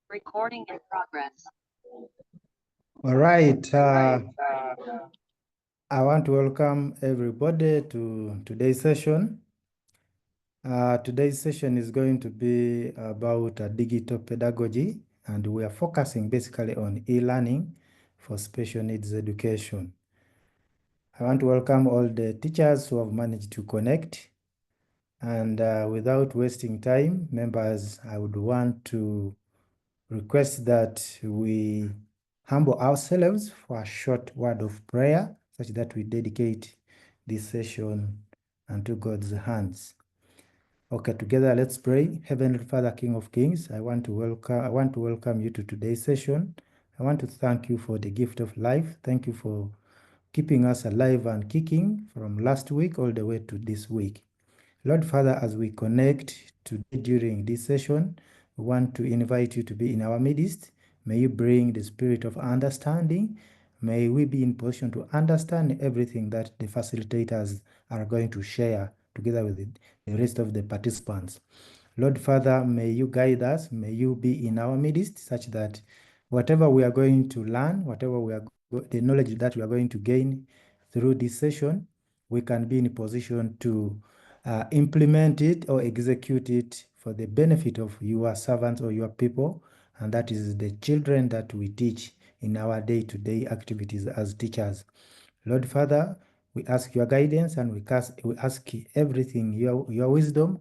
Recording in progress. All right. I want to welcome everybody to today's session. Today's session is going to be about digital pedagogy, and we are focusing basically on e-learning for special needs education. I want to welcome all the teachers who have managed to connect. And without wasting time, members, I would want to request that we humble ourselves for a short word of prayer, such that we dedicate this session unto God's hands. Okay, together let's pray. Heavenly Father, King of Kings, I want to welcome you to today's session. I want to thank you for the gift of life. Thank you for keeping us alive and kicking from last week all the way to this week. Lord Father, as we connect today during this session, we want to invite you to be in our midst. May you bring the spirit of understanding. May we be in position to understand everything that the facilitators are going to share together with the rest of the participants. Lord Father, may you guide us. May you be in our midst such that whatever we are going to learn, the knowledge that we are going to gain through this session, we can be in a position to implement it or execute it for the benefit of your servants or your people, and that is the children that we teach in our day-to-day activities as teachers. Lord Father, we ask your guidance, and we ask everything, your wisdom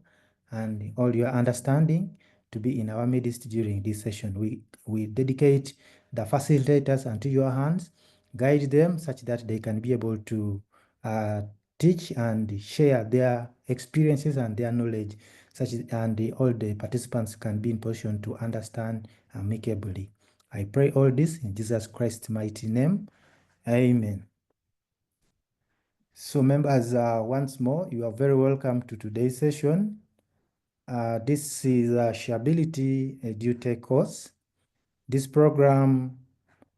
and all your understanding to be in our midst during this session. We dedicate the facilitators unto your hands. Guide them such that they can be able to teach and share their experiences and their knowledge, and all the participants can be in position to understand amicably. I pray all this in Jesus Christ's mighty name. Amen. So members, once more, you are very welcome to today's session. This is a Sharebility EduTech course. This program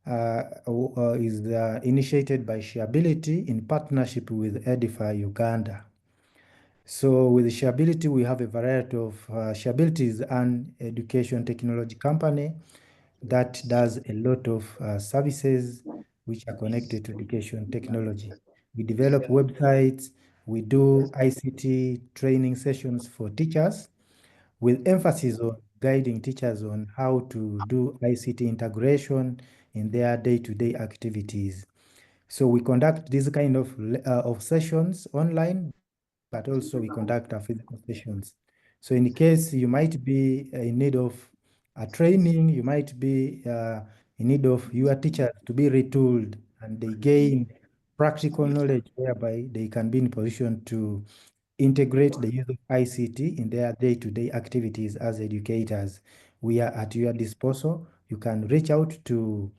is initiated by Sharebility in partnership with Edify Uganda. So with Sharebility, we have a variety of, Sharebility is an education technology company that does a lot of services which are connected to education technology. We develop websites, we do ICT training sessions for teachers, with emphasis on guiding teachers on how to do ICT integration in their day-to-day activities. So we conduct this kind of sessions online, but also we conduct our physical sessions. So in case you might be in need of a training, you might be in need of your teachers to be retooled and they gain practical knowledge whereby they can be in position to integrate the use of ICT in their day-to-day activities as educators. We are at your disposal. You can reach out to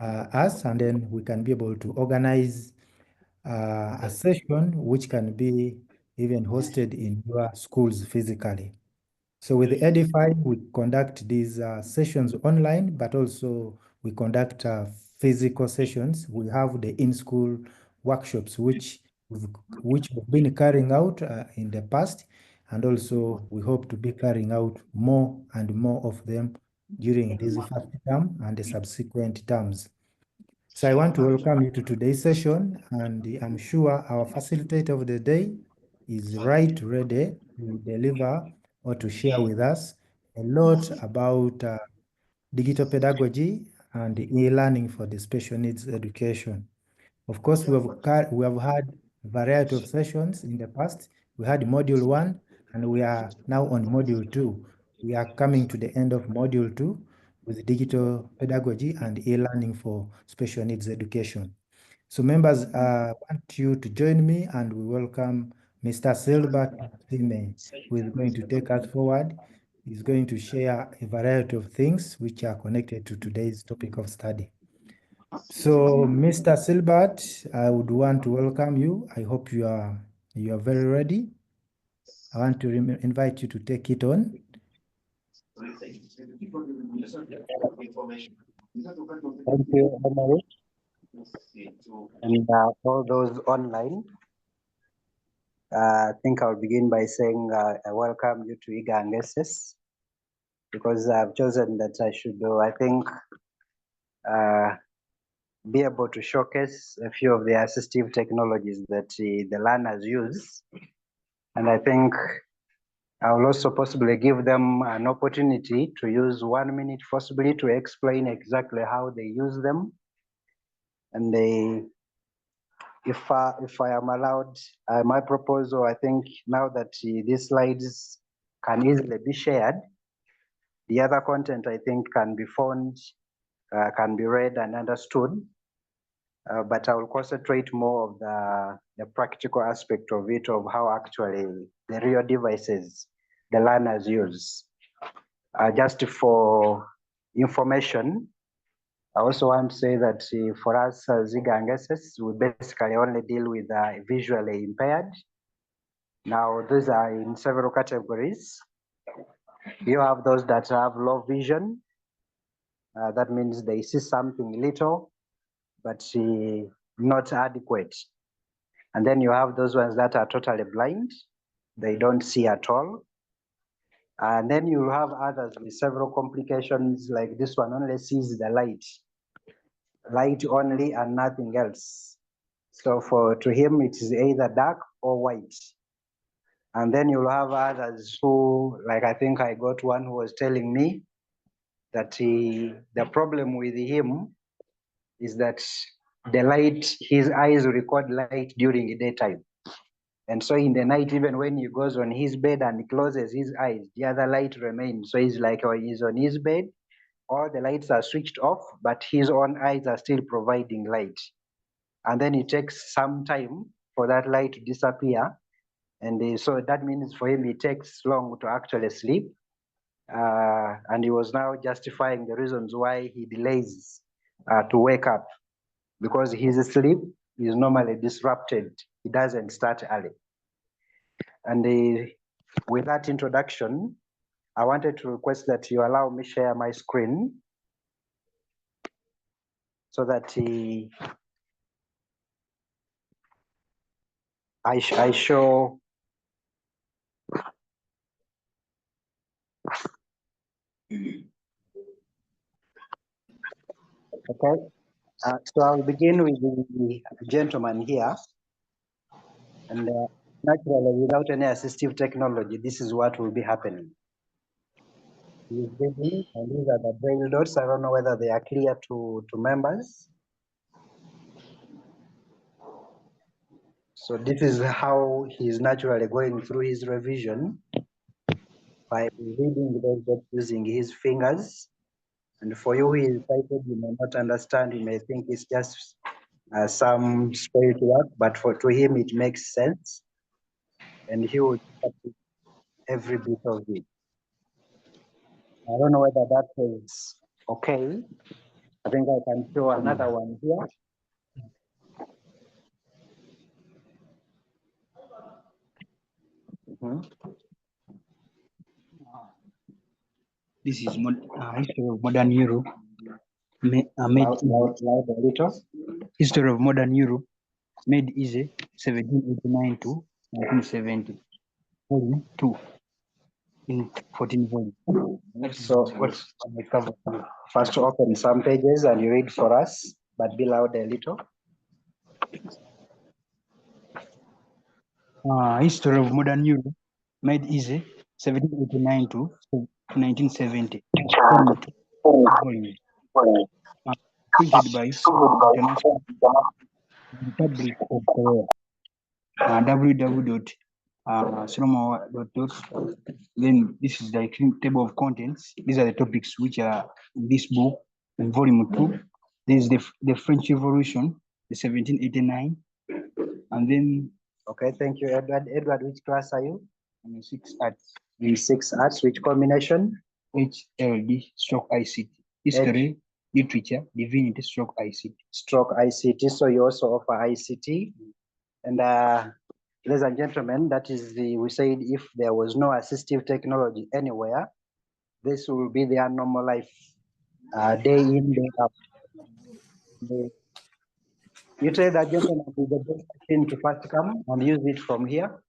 us, and then we can be able to organize a session which can be even hosted in your schools physically. So with Edify, we conduct these sessions online, but also we conduct physical sessions. We have the in-school workshops, which we've been carrying out in the past, and also we hope to be carrying out more and more of them during this first term and the subsequent terms. So I want to welcome you to today's session, and I'm sure our facilitator of the day is ready to deliver or to share with us a lot about digital pedagogy and e-learning for the special needs education. Of course, we have had a variety of sessions in the past. We had module 1, and we are now on module 2. We are coming to the end of module 2 with digital pedagogy and e-learning for special needs education. So members, I want you to join me, and we welcome Mr. Silbert, who is going to take us forward. He's going to share a variety of things which are connected to today's topic of study. So, Mr. Silbert, I would want to welcome you. I hope you are very ready. I want to invite you to take it on. Thank you, Emily, and all those online. I think I'll begin by saying I welcome you to Igangeses. because I've chosen that I should do, I think, be able to showcase a few of the assistive technologies that the learners use. And I think I will also possibly give them an opportunity to use 1 minute possibly to explain exactly how they use them. And if I am allowed, my proposal, I think now that these slides can easily be shared, the other content I think can be found, can be read and understood. But I will concentrate more of the practical aspect of it, of how actually the real devices the learners use. Just for information, I also want to say that for us as Zigangeses, we basically only deal with visually impaired. Now, these are in several categories. You have those that have low vision. That means they see something little, but not adequate. And then you have those ones that are totally blind. They don't see at all. And then you have others with several complications, like this one only sees the light only and nothing else. So to him, it is either dark or white. And then you'll have others who, like I think I got one who was telling me that the problem with him is that the light, his eyes record light during the daytime. And so in the night, even when he goes on his bed and closes his eyes, the other light remains. So he's like, oh, he's on his bed, all the lights are switched off, but his own eyes are still providing light. And then it takes some time for that light to disappear. And so that means for him, it takes long to actually sleep. And he was now justifying the reasons why he delays to wake up, because his sleep is normally disrupted. He doesn't start early. And with that introduction, I wanted to request that you allow me share my screen so that I show. Okay, so I'll begin with the gentleman here. And naturally, without any assistive technology, this is what will be happening. He's busy, and these are the braille dots. I don't know whether they are clear to members. So this is how he's naturally going through his revision by reading those dots using his fingers. And for you who is sighted, you may not understand. You may think it's just some spirit work, but to him it makes sense, and he will practice every bit of it. I don't know whether that is okay. I think I can show another one here. This is history of modern Europe. History of modern Europe, made easy, 1789 to 1970. Volume 2 in 14 volumes. So first open some pages and you read for us, but be loud a little. History of modern Europe, made easy, 1789 to 1970. Volume. Printed by International Republic of Korea. www.solomawa.org. Then this is the table of contents. These are the topics which are in this book in volume 2. This is the French Revolution, the 1789, and then. Okay, thank you, Edward. Edward, which class are you? I'm in 6 arts. In 6 arts, which combination? HLD/ICT. History, literature, divinity, ICT. ICT. So you also offer ICT. And ladies and gentlemen, that is we said if there was no assistive technology anywhere, this will be their normal life, day in, day out. You tell that gentleman is the best machine to first come and use it from here.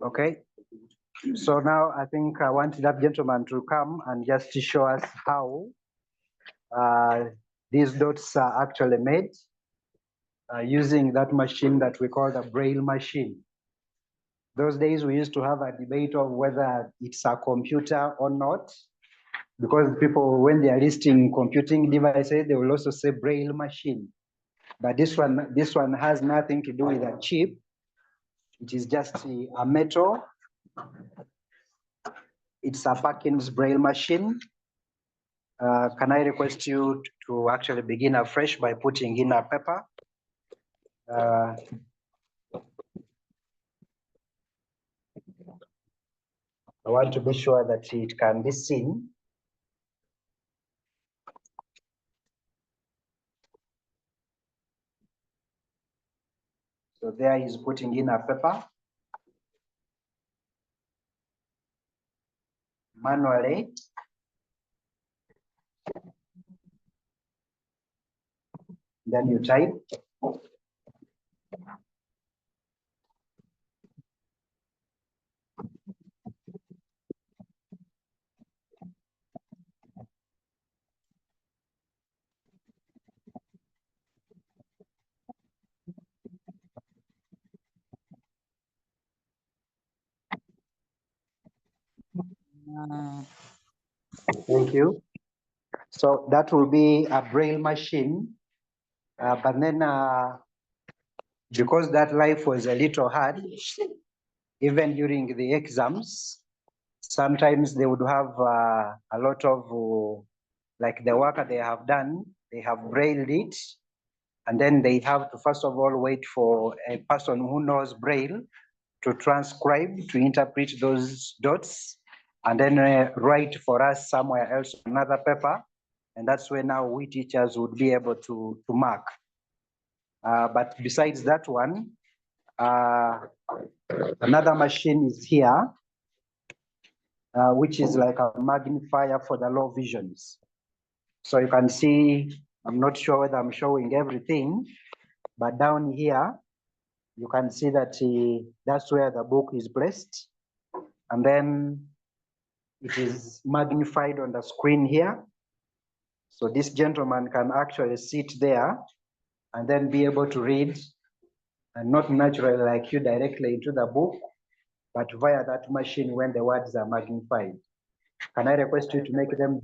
Okay. So now I think I want that gentleman to come and just to show us how these dots are actually made using that machine that we call the braille machine. Those days we used to have a debate of whether it's a computer or not, because people, when they are listing computing devices, they will also say braille machine. But this one has nothing to do with a chip. It is just a metal. It's a Perkins braille machine. Can I request you to actually begin afresh by putting in a paper? I want to be sure that it can be seen. So there he's putting in a paper. Manually. Then you type. Thank you. So that will be a braille machine, but then because that life was a little hard, even during the exams, sometimes they would have a lot of, like the work that they have done, they have brailled it, and then they have to first of all wait for a person who knows braille to transcribe, to interpret those dots, and then write for us somewhere else another paper. And that's where now we teachers would be able to mark. But besides that one, another machine is here, which is like a magnifier for the low visions. So you can see, I'm not sure whether I'm showing everything, but down here, you can see that that's where the book is placed. And then it is magnified on the screen here. So this gentleman can actually sit there and then be able to read, and not naturally like you directly into the book, but via that machine when the words are magnified. Can I request you to make them?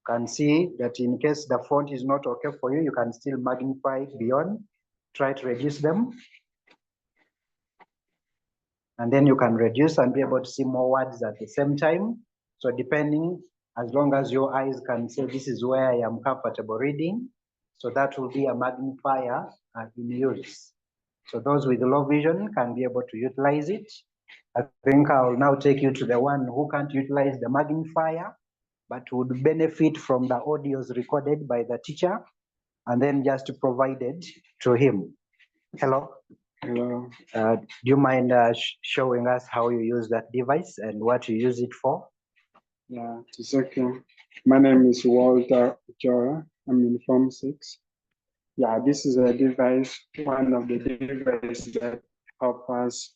Can see that in case the font is not okay for you, you can still magnify it beyond, try to reduce them. And then you can reduce and be able to see more words at the same time. So depending, as long as your eyes can say, this is where I am comfortable reading. So that will be a magnifier in use. So those with low vision can be able to utilize it. I think I'll now take you to the one who can't utilize the magnifier, but would benefit from the audios recorded by the teacher and then just provided to him. Hello. Hello. Do you mind showing us how you use that device and what you use it for? Yeah, it's okay. My name is Walter Jora. I'm in Form 6. Yeah, this is a device, one of the devices that help us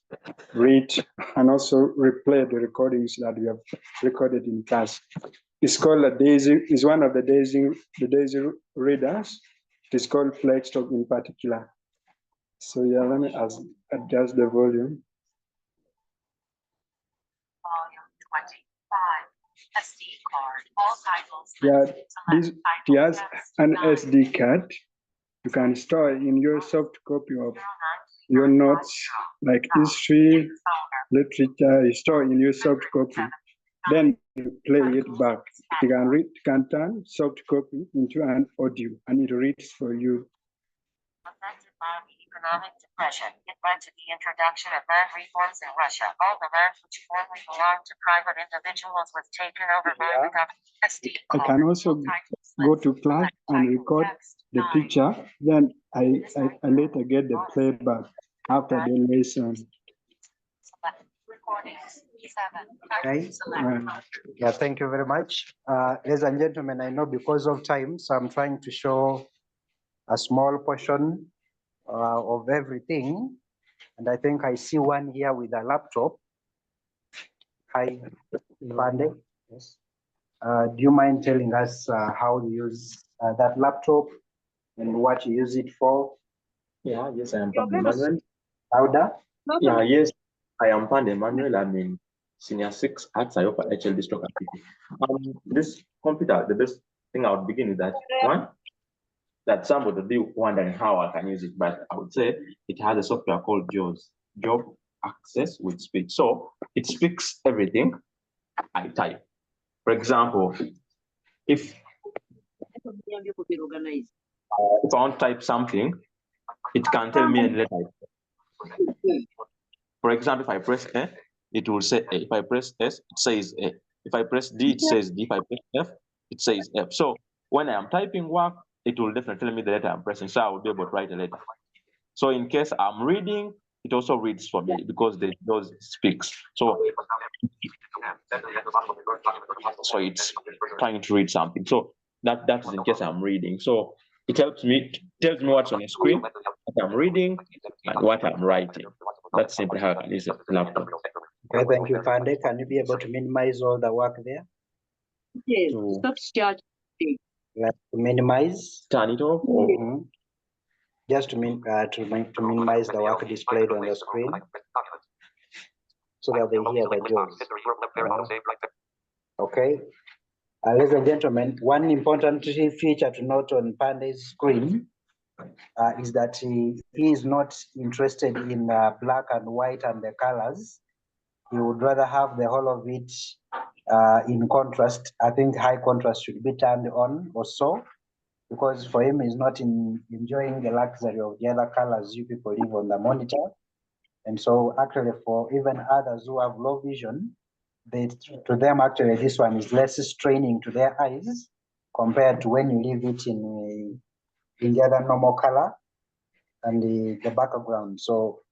read and also replay the recordings that we have recorded in class. It's called a Daisy. It's one of the Daisy readers. It's called Flextalk in particular. So yeah, let me adjust the volume. Volume 25. SD card. All titles. Yeah, it has an SD card. You can store in your soft copy of your notes, like history, literature. You store in your soft copy. Then you play it back. You can turn soft copy into an audio, and it reads for you. Affected by the economic depression, it led to the introduction of land reforms in Russia. All the land which formerly belonged to private individuals was taken over by the government. I can also go to class and record the teacher. Then I later get the playback after the lesson. Okay. Yeah, thank you very much. Ladies and gentlemen, I know because of time, so I'm trying to show a small portion of everything. And I think I see one here with a laptop. Hi, Pande. Yes. Do you mind telling us how you use that laptop and what you use it for? Yeah, yes, I am Pande Emmanuel. Louder? Yeah, yes, I am Pande Emmanuel. I'm in Senior 6 at Sayopa HLD stroke activity. This computer, the best thing I would begin with that one, that somebody would be wondering how I can use it, but I would say it has a software called JAWS, Job Access with Speech. So it speaks everything I type. For example, if I want to type something, it can tell me in letter. For example, if I press A, it will say A. If I press S, it says A. If I press D, it says D. If I press F, it says F. So when I am typing work, it will definitely tell me the letter I'm pressing, so I will be able to write a letter. So in case I'm reading, it also reads for me because the JAWS speaks. So it's trying to read something. So that's in case I'm reading. So it helps me, tells me what's on the screen, what I'm reading, and what I'm writing. That's simply how I use a laptop. Okay, thank you, Pande. Can you be able to minimize all the work there? Yes, To- stop charging. Like to minimize? Turn it off or Mhm. Just to minimize the work displayed on the screen so that they hear the JAWS. Okay. Ladies and gentlemen, one important feature to note on Pande's screen is that he is not interested in black and white and the colors. He would rather have the whole of it in contrast. I think high contrast should be turned on also, because for him he's not enjoying the luxury of the other colors you people leave on the monitor. And so actually for even others who have low vision, to them actually this one is less straining to their eyes compared to when you leave it in the other normal color and the background. So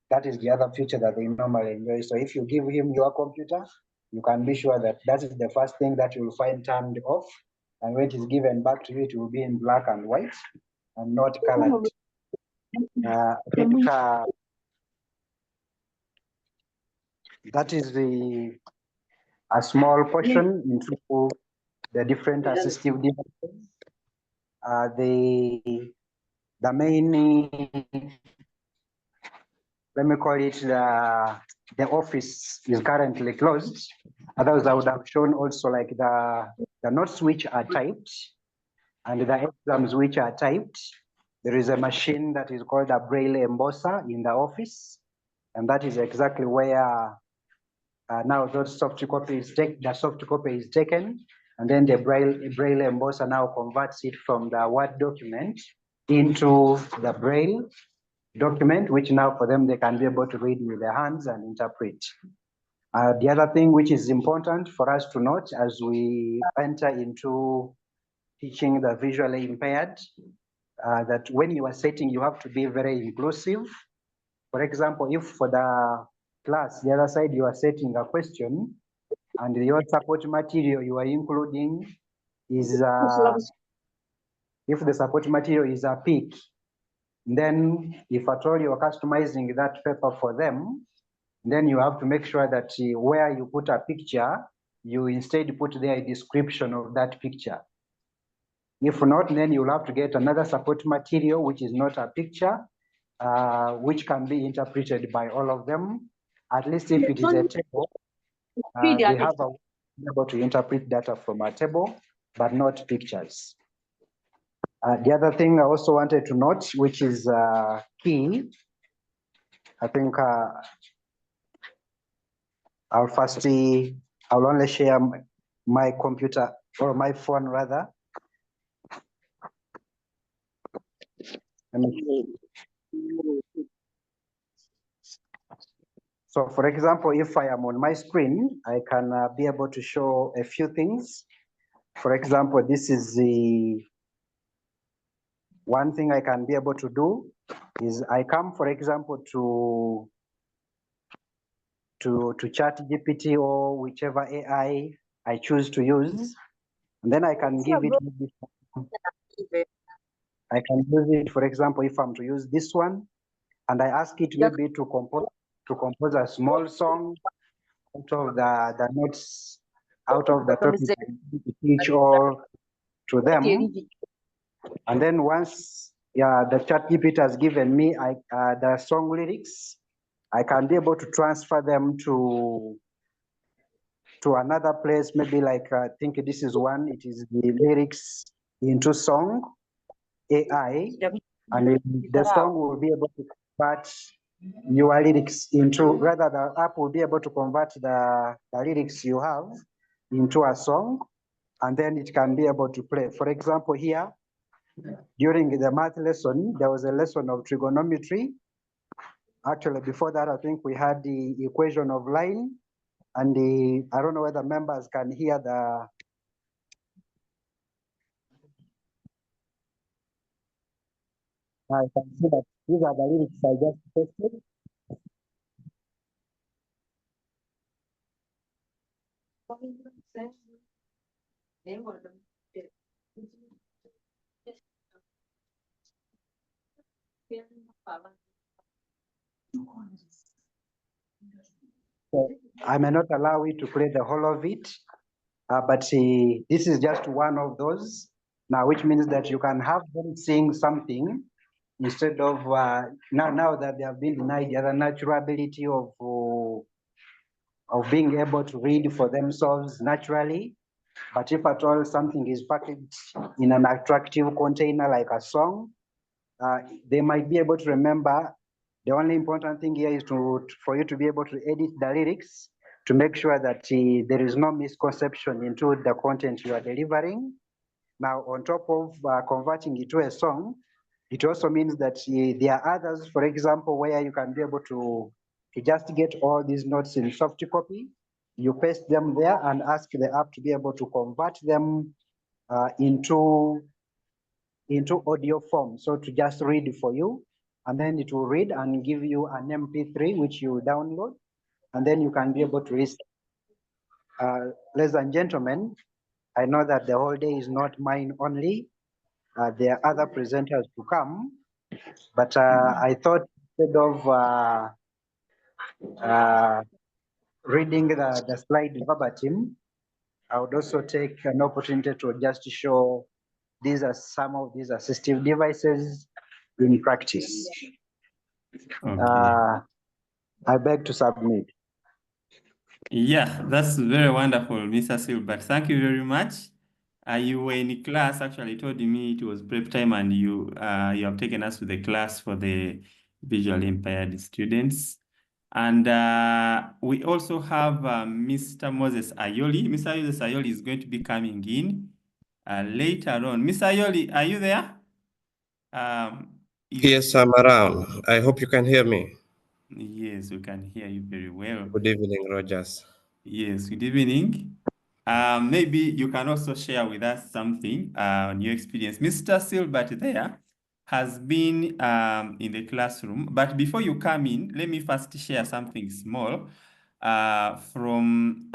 that is the other feature that they normally enjoy. So if you give him your computer, you can be sure that that is the first thing that you'll find turned off. And when it is given back to you, it will be in black and white and not colored. I think that is a small portion into the different assistive devices. The main, let me call it the office is currently closed. Otherwise, I would have shown also like the notes which are typed and the exams which are typed. There is a machine that is called a braille embosser in the office, and that is exactly where now those soft copy is the soft copy is taken, and then the braille embosser now converts it from the Word document into the braille document, which now for them they can be able to read with their hands and interpret. The other thing which is important for us to note as we enter into teaching the visually impaired, that when you are setting, you have to be very inclusive. For example, if for the class, the other side, you are setting a question and your support material you are including is, if the support material is a pic, then if at all you are customizing that paper for them, then you have to make sure that where you put a picture, you instead put there a description of that picture. If not, then you'll have to get another support material, which is not a picture, which can be interpreted by all of them. At least if it is a table, they have a way able to interpret data from a table, but not pictures. The other thing I also wanted to note, which is key, I think I'll only share my computer or my phone rather. So for example, if I am on my screen, I can be able to show a few things. For example, this is the one thing I can be able to do is I come, for example, to ChatGPT or whichever AI I choose to use, and then I can give it. I can use it, for example, if I'm to use this one, and I ask it maybe to compose a small song out of the notes, out of the topic to teach all to them. And then once the ChatGPT has given me the song lyrics, I can be able to transfer them to another place, maybe like I think this is one, it is the lyrics into song AI, and the song will be able to convert your lyrics into, rather the app will be able to convert the lyrics you have into a song, and then it can be able to play. For example, here, during the math lesson, there was a lesson of trigonometry. Actually, before that, I think we had the equation of line, and I don't know whether members can hear the I can see that these are the lyrics I just posted. So I may not allow you to play the whole of it, but this is just one of those. Now, which means that you can have them sing something instead of now that they have been denied the other natural ability of being able to read for themselves naturally. But if at all something is packaged in an attractive container like a song, they might be able to remember. The only important thing here is for you to be able to edit the lyrics to make sure that there is no misconception into the content you are delivering. Now, on top of converting it to a song, it also means that there are others, for example, where you can be able to just get all these notes in soft copy. You paste them there and ask the app to be able to convert them into audio form. So to just read for you, and then it will read and give you an MP3, which you download, and then you can be able to listen. Ladies and gentlemen, I know that the whole day is not mine only. There are other presenters to come, but I thought instead of reading the slide verbatim, I would also take an opportunity to just show these are some of these assistive devices in practice. Okay. I beg to submit. Yeah, that's very wonderful, Mr. Silbert. Thank you very much. You were in class, actually told me it was prep time, and you have taken us to the class for the visually impaired students. And we also have Mr. Moses Ayoli. Mr. Moses Ayoli is going to be coming in later on. Mr. Ayoli, are you there? Yes, I'm around. I hope you can hear me. Yes, we can hear you very well. Good evening, Rogers. Yes, good evening. Maybe you can also share with us something on your experience. Mr. Silbert there has been in the classroom, but before you come in, let me first share something small from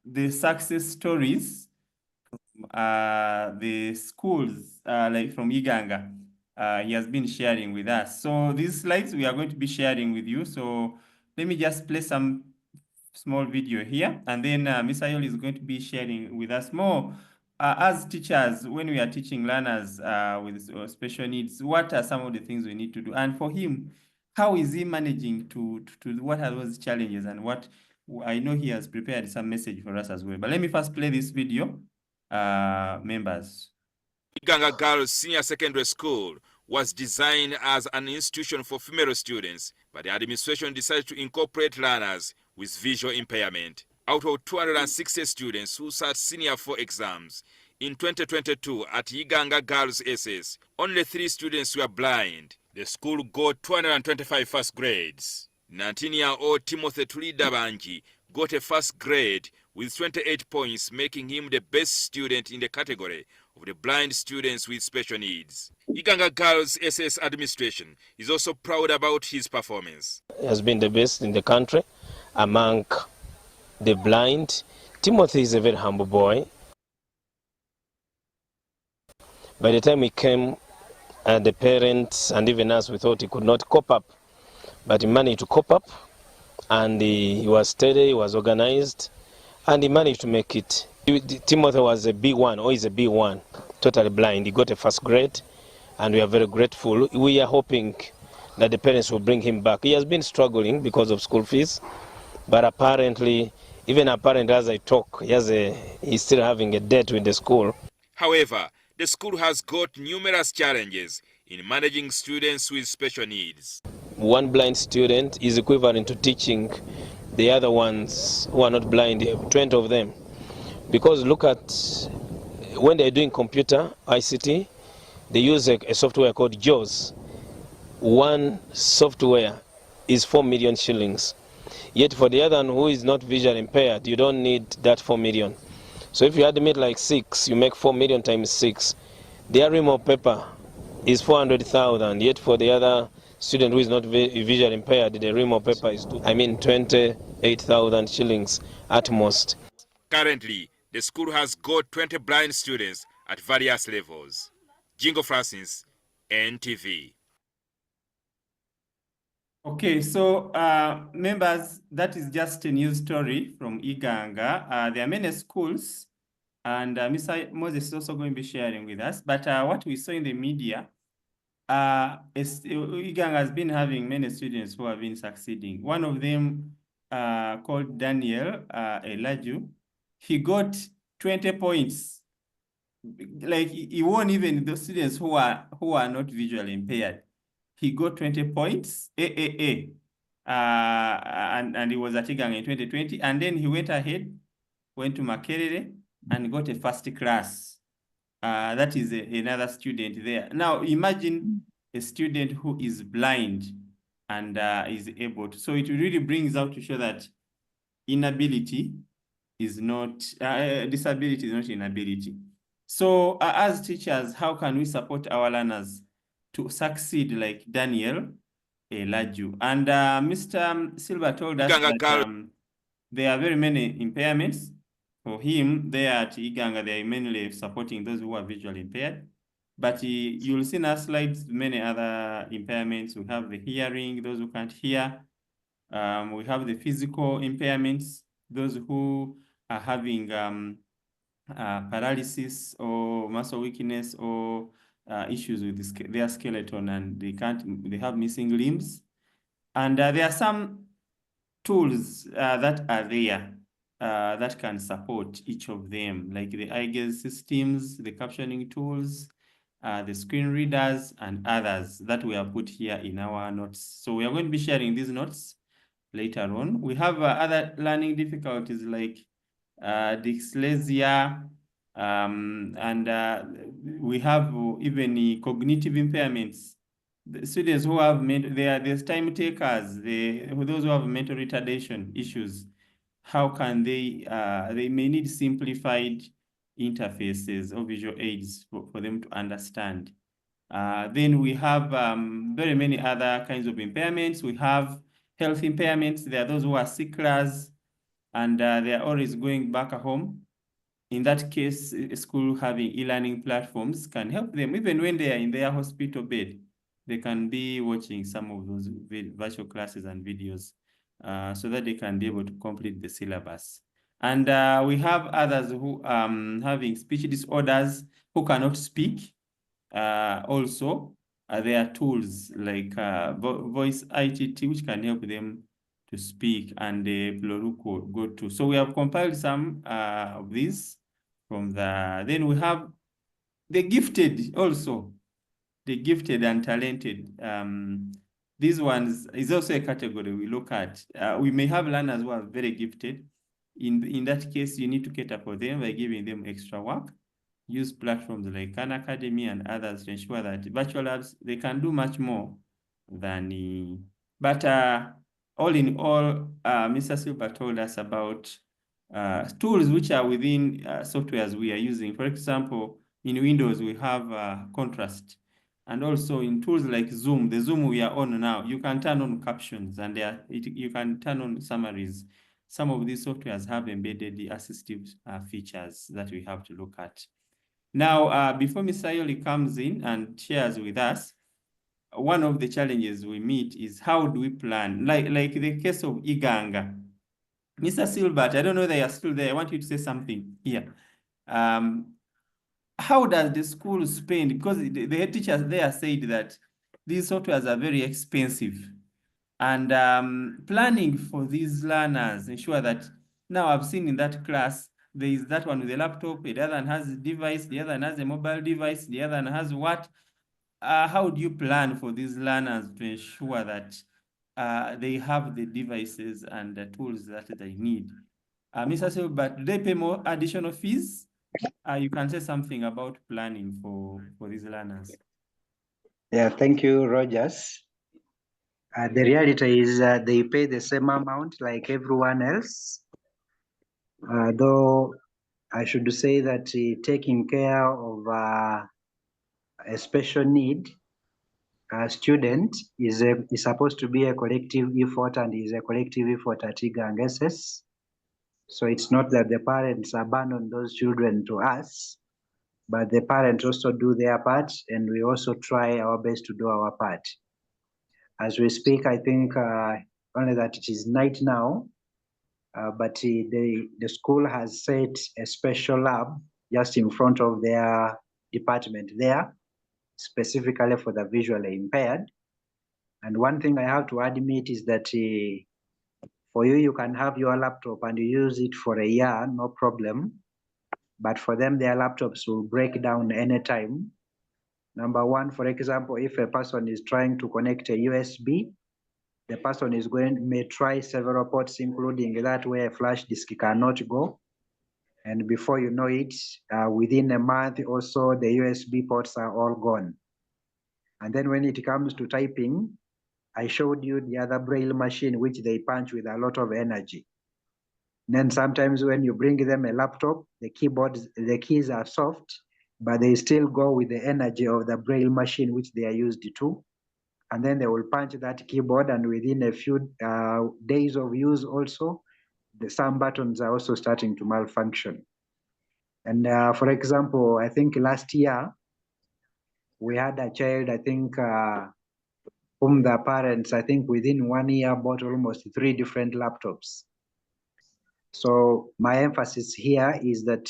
the success stories, the schools, like from Iganga. He has been sharing with us. So these slides we are going to be sharing with you. So let me just play some small video here, and then Ms. Ayoli is going to be sharing with us more. As teachers, when we are teaching learners with special needs, what are some of the things we need to do? And for him, how is he managing to what are those challenges, and what I know he has prepared some message for us as well. But let me first play this video, members. Iganga Girls Senior Secondary School was designed as an institution for female students, but the administration decided to incorporate learners with visual impairment. Out of 260 students who sat Senior 4 exams in 2022 at Iganga Girls SS, only 3 students were blind. The school got 225 first grades. 19-year-old Timothy Tulidabanji got a first grade with 28 points, making him the best student in the category of the blind students with special needs. Iganga Girls SS administration is also proud about his performance. He has been the best in the country among the blind. Timothy is a very humble boy. By the time he came, the parents and even us, we thought he could not cope up but he managed to cope up, and he was steady, he was organized, and he managed to make it. Timothy was a B1, or is a B1, totally blind. He got a first grade, and we are very grateful. We are hoping that the parents will bring him back. He has been struggling because of school fees, but apparently, even apparently as I talk, he's still having a debt with the school. However, the school has got numerous challenges in managing students with special needs. One blind student is equivalent to teaching the other ones who are not blind, 20 of them. Because look at when they're doing computer, ICT, they use a software called JAWS. One software is 4 million shillings. Yet for the other one who is not visually impaired, you don't need that 4 million. So if you admit like 6, you make 4 million times 6. Their ream of paper is 400,000. Yet for the other student who is not visually impaired, the ream of paper is 28,000 shillings at most. Currently, the school has got 20 blind students at various levels. Jingo Francis, NTV. Okay, so members, that is just a news story from Iganga. There are many schools, and Mr. Moses is also going to be sharing with us. But what we saw in the media, Iganga has been having many students who have been succeeding. One of them, called Daniel Elaju, he got 20 points. Like he won even those students who are not visually impaired. He got 20 points, and he was at Iganga in 2020. And then he went ahead, went to Makerere, and got a first class. That is another student there. Now, imagine a student who is blind and is able to. So it really brings out to show that inability is not, disability is not inability. So as teachers, how can we support our learners to succeed like Daniel Elaju? And Mr. Silbert told us that there are very many impairments. For him, there at Iganga, they are mainly supporting those who are visually impaired. But you'll see in our slides many other impairments. We have the hearing, those who can't hear. We have the physical impairments, those who are having paralysis or muscle weakness or issues with their skeleton, and they have missing limbs. And there are some tools that are there that can support each of them, like the eye gaze systems, the captioning tools, the screen readers, and others that we have put here in our notes. So we are going to be sharing these notes later on. We have other learning difficulties like dyslexia, and we have even cognitive impairments. The students who have there's time takers, those who have mental retardation issues. How can they may need simplified interfaces or visual aids for them to understand. Then we have very many other kinds of impairments. We have health impairments. There are those who are sicklers, and they are always going back home. In that case, a school having e-learning platforms can help them, even when they are in their hospital bed. They can be watching some of those virtual classes and videos so that they can be able to complete the syllabus. And we have others who having speech disorders who cannot speak. Also, there are tools like voice ITT, which can help them to speak, and the Ploruko go to. So we have compiled some of these from then we have the gifted also, the gifted and talented. These ones is also a category we look at. We may have learners who are very gifted. In that case, you need to cater for them by giving them extra work. Use platforms like Khan Academy and others to ensure that virtual labs, they can do much more than but all in all, Mr. Silbert told us about tools which are within softwares we are using. For example, in Windows, we have contrast. And also in tools like Zoom, the Zoom we are on now, you can turn on captions, and you can turn on summaries. Some of these softwares have embedded the assistive features that we have to look at. Now, before Mr. Yoli comes in and shares with us, one of the challenges we meet is how do we plan? Like the case of Iganga. Mr. Silbert, I don't know they are still there. I want you to say something here. How does the school spend? Because the head teachers there said that these softwares are very expensive. And planning for these learners, ensure that now I've seen in that class, there is that one with a laptop, the other one has a device, the other one has a mobile device, the other one has what? How do you plan for these learners to ensure that they have the devices and the tools that they need? Mr. Silbert, do they pay more additional fees? You can say something about planning for these learners. Yeah, thank you, Rogers. The reality is they pay the same amount like everyone else, though I should say that taking care of a special need student is supposed to be a collective effort, and is a collective effort at Iganga SS. So it's not that the parents abandon those children to us, but the parents also do their part, and we also try our best to do our part. As we speak, I think only that it is night now, but the school has set a special lab just in front of their department there, specifically for the visually impaired. And one thing I have to admit is that for you, you can have your laptop and you use it for a year, no problem. But for them, their laptops will break down anytime. Number one, for example, if a person is trying to connect a USB, the person may try several ports, including that where a flash disk cannot go. And before you know it, within a month or so, the USB ports are all gone. And then when it comes to typing, I showed you the other braille machine, which they punch with a lot of energy. Then sometimes when you bring them a laptop, the keys are soft, but they still go with the energy of the braille machine, which they are used to. And then they will punch that keyboard, and within a few days of use also, some buttons are also starting to malfunction. And for example, I think last year, we had a child, I think, whom the parents, I think within 1 year, bought almost 3 different laptops. So my emphasis here is that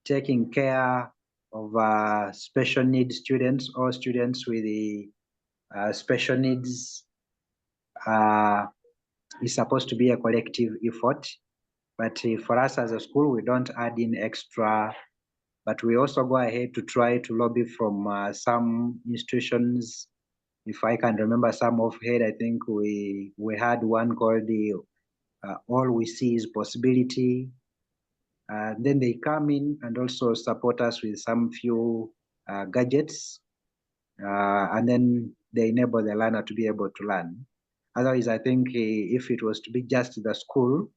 taking care of special needs students or students with special needs is supposed to be a collective effort. But for us as a school, we don't add in extra, but we also go ahead to try to lobby from some institutions. If I can remember some offhand, I think we had one called the All We See is Possibility. Then they come in and also support us with some few gadgets, and then they enable the learner to be able to learn. Otherwise, I think if it was to be just the school,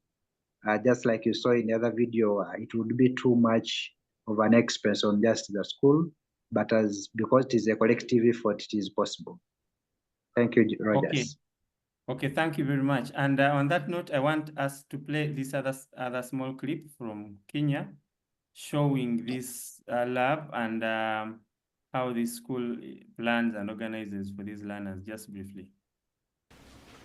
just like you saw in the other video, it would be too much of an expense on just the school. But because it is a collective effort, it is possible. Thank you, Rogers. Okay, thank you very much. And on that note, I want us to play this other small clip from Kenya, showing this lab and how the school plans and organizes for these learners, just briefly.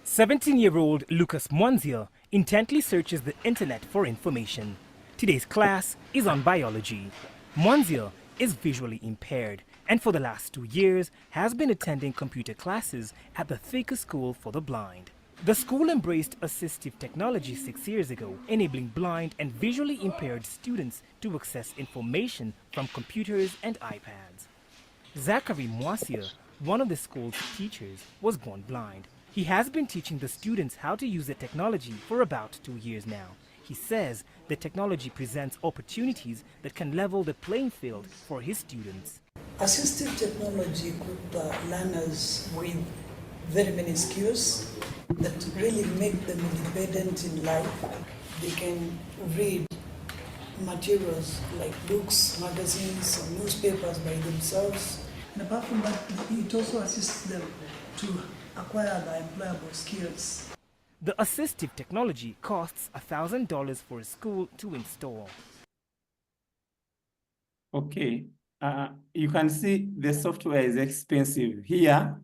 17-year-old Lucas Mwanzia intently searches the internet for information. Today's class is on biology. Mwanzia is visually impaired and for the last 2 years has been attending computer classes at the Thika School for the Blind. The school embraced assistive technology 6 years ago, enabling blind and visually impaired students to access information from computers and iPads. Zachary Mwasia, one of the school's teachers, was born blind. He has been teaching the students how to use the technology for about 2 years now. He says the technology presents opportunities that can level the playing field for his students. Assistive technology equip learners with very many skills that really make them independent in life. They can read materials like books, magazines, newspapers by themselves. And apart from that, it also assists them to acquire the employable skills. The assistive technology costs $1,000 for a school to install. Okay, you can see the software is expensive. Here,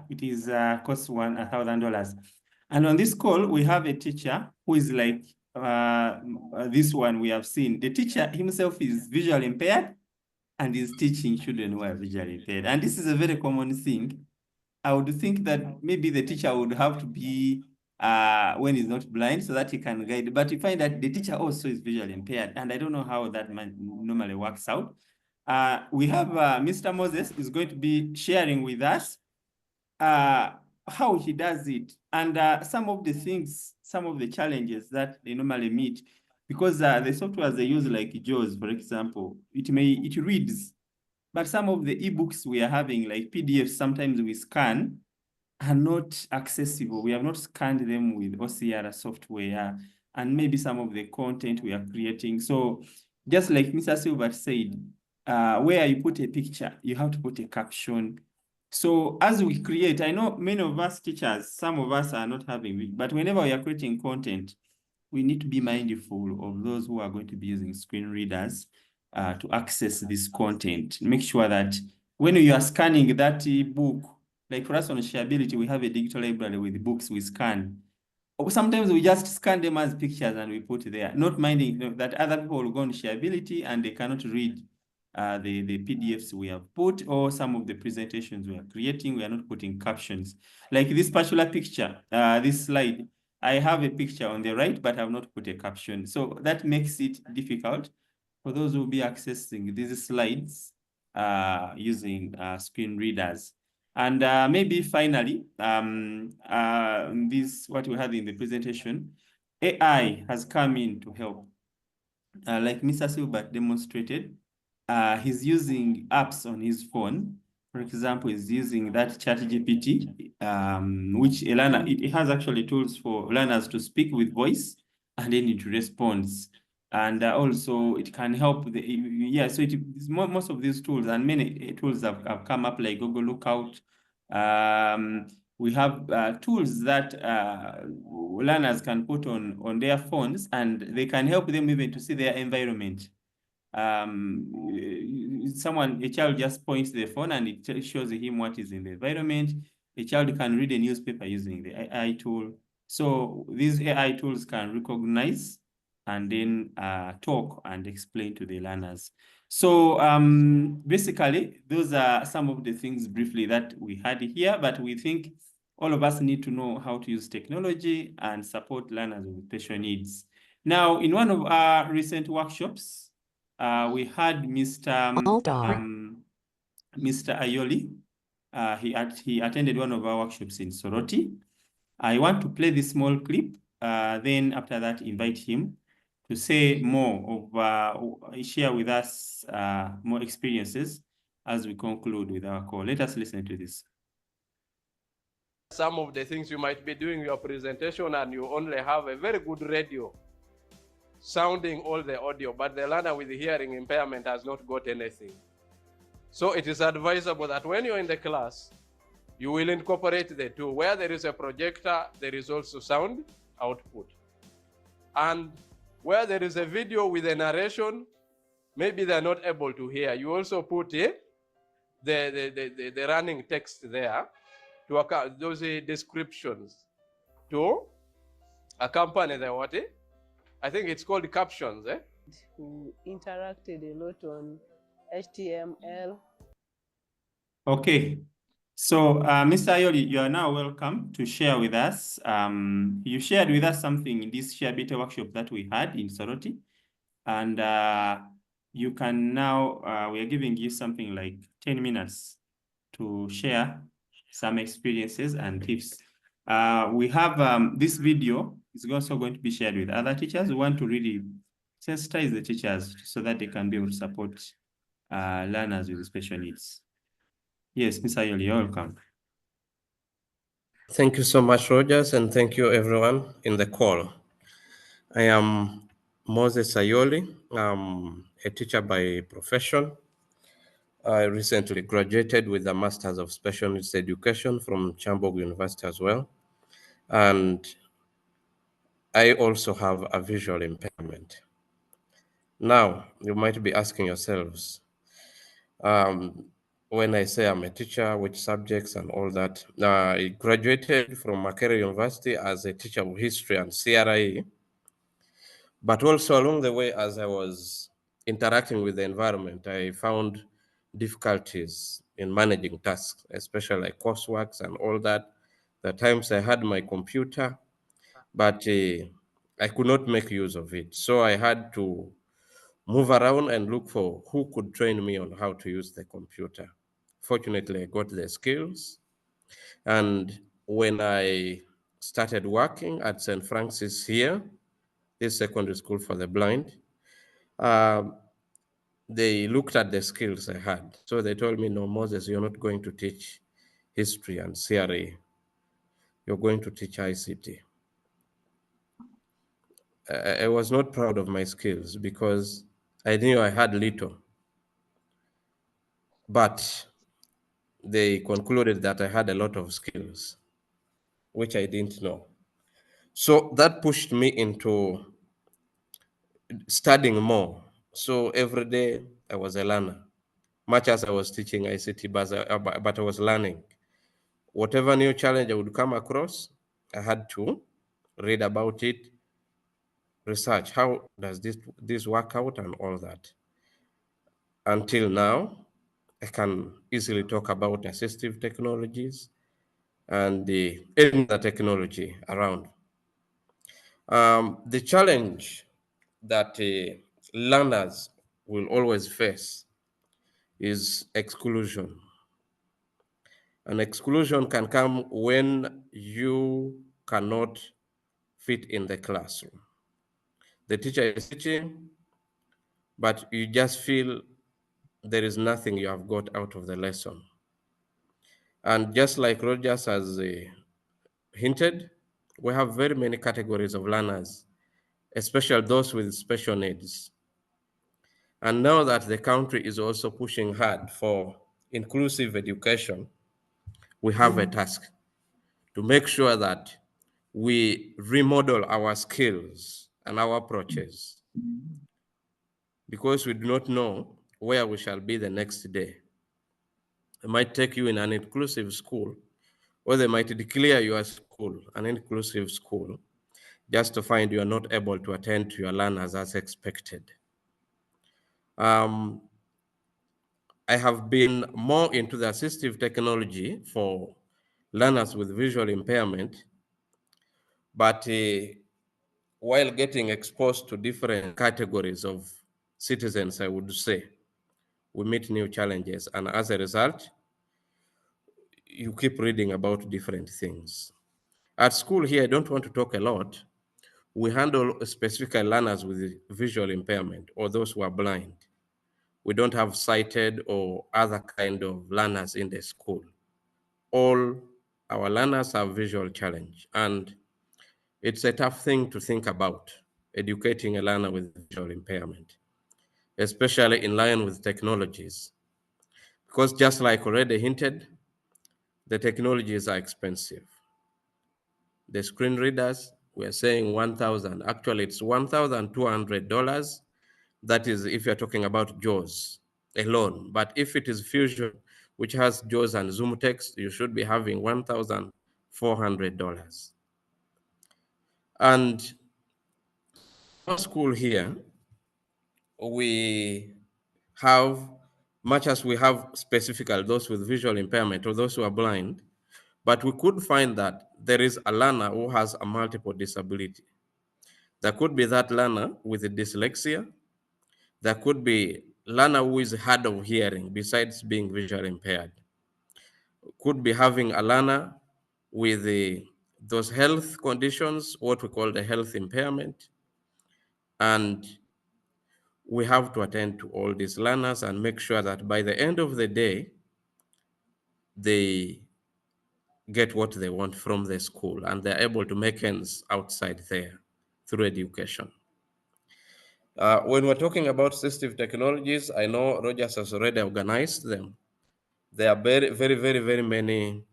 it is costs $1,000. And on this call, we have a teacher who is like this one we have seen. The teacher himself is visually impaired and is teaching children who are visually impaired. And this is a very common thing. I would think that maybe the teacher would have to be when he's not blind so that he can guide. But you find that the teacher also is visually impaired. And I don't know how that normally works out. We have Mr. Moses is going to be sharing with us how he does it and some of the things, some of the challenges that they normally meet, because the software they use like JAWS, for example, it reads, but some of the ebooks we are having like PDFs, sometimes we scan, are not accessible. We have not scanned them with OCR software and maybe some of the content we are creating. So just like Mr. Silbert said, where you put a picture, you have to put a caption. So as we create, I know many of us teachers, some of us are not having it, but whenever we are creating content, we need to be mindful of those who are going to be using screen readers to access this content. Make sure that when you are scanning that book, like for us on Sharebility, we have a digital library with books we scan. Sometimes we just scan them as pictures and we put there, not minding that other people will go on Sharebility and they cannot read the PDFs we have put, or some of the presentations we are creating, we are not putting captions. Like this particular picture, this slide, I have a picture on the right, but I have not put a caption. So that makes it difficult for those who will be accessing these slides using screen readers. And maybe finally, this what we had in the presentation, AI has come in to help. Like Mr. Silbert demonstrated, he's using apps on his phone. For example, he's using that ChatGPT, which a learner, it has actually tools for learners to speak with voice, and then it responds. And also it can help so most of these tools and many tools have come up like Google Lookout. We have tools that learners can put on their phones, and they can help them even to see their environment. A child just points the phone and it shows him what is in the environment. A child can read a newspaper using the AI tool. So these AI tools can recognize and then talk and explain to the learners. So basically, those are some of the things briefly that we had here, but we think all of us need to know how to use technology and support learners with special needs. Now, in one of our recent workshops, we had Mr. Ayoli. He attended one of our workshops in Soroti. I want to play this small clip. Then after that, invite him to say more of, share with us more experiences as we conclude with our call. Let us listen to this. Some of the things you might be doing your presentation and you only have a very good radio sounding all the audio, but the learner with the hearing impairment has not got anything. So it is advisable that when you're in the class, you will incorporate the two. Where there is a projector, there is also sound output. And where there is a video with a narration, maybe they're not able to hear. You also put the running text there to account those descriptions to accompany the what? I think it's called captions. Who interacted a lot on HTML. Okay. So, Mr. Ayoli, you are now welcome to share with us. You shared with us something in this Sharebility workshop that we had in Soroti. And you can now, we are giving you something like 10 minutes to share some experiences and tips. We have this video is also going to be shared with other teachers who want to really sensitize the teachers so that they can be able to support learners with special needs. Yes, Mr. Ayoli, you're welcome. Thank you so much, Rogers, and thank you everyone in the call. I am Moses Ayoli. I'm a teacher by profession. I recently graduated with a Master's of Special Needs Education from Chambogo University as well. And I also have a visual impairment. Now, you might be asking yourselves, When I say I'm a teacher, which subjects and all that. I graduated from Makerere University as a teacher of history and CRE. But also along the way, as I was interacting with the environment, I found difficulties in managing tasks, especially like coursework and all that. The times I had my computer, but I could not make use of it. So I had to move around and look for who could train me on how to use the computer. Fortunately, I got the skills. And when I started working at St. Francis here, this secondary school for the blind, they looked at the skills I had. So they told me, no, Moses, you're not going to teach history and CRE. You're going to teach ICT. I was not proud of my skills because I knew I had little. But they concluded that I had a lot of skills, which I didn't know. So that pushed me into studying more. So every day I was a learner, much as I was teaching ICT, but I was learning. Whatever new challenge I would come across, I had to read about it, research, how does this work out and all that. Until now, I can easily talk about assistive technologies and any other technology around. The challenge that learners will always face is exclusion. And exclusion can come when you cannot fit in the classroom. The teacher is teaching, but you just feel there is nothing you have got out of the lesson. And just like Rogers has hinted, we have very many categories of learners, especially those with special needs. And now that the country is also pushing hard for inclusive education, we have a task to make sure that we remodel our skills and our approaches, because we do not know where we shall be the next day. They might take you in an inclusive school, or they might declare your school an inclusive school, just to find you are not able to attend to your learners as expected. I have been more into the assistive technology for learners with visual impairment, but while getting exposed to different categories of citizens, I would say, we meet new challenges. And as a result, you keep reading about different things. At school here, I don't want to talk a lot. We handle specific learners with visual impairment or those who are blind. We don't have sighted or other kind of learners in the school. All our learners have visual challenge, and it's a tough thing to think about, educating a learner with visual impairment, especially in line with technologies. Because just like already hinted, the technologies are expensive. The screen readers, we're saying 1,000. Actually, it's $1,200. That is if you're talking about JAWS alone. But if it is Fusion, which has JAWS and Zoom text, you should be having $1,400. And our school here, we have, much as we have specifically those with visual impairment or those who are blind, but we could find that there is a learner who has a multiple disability. There could be that learner with a dyslexia. There could be learner who is hard of hearing besides being visually impaired. Could be having a learner with those health conditions, what we call the health impairment. And we have to attend to all these learners and make sure that by the end of the day, they get what they want from the school and they're able to make ends outside there through education. When we're talking about assistive technologies, I know Rogers has already organized them. There are very many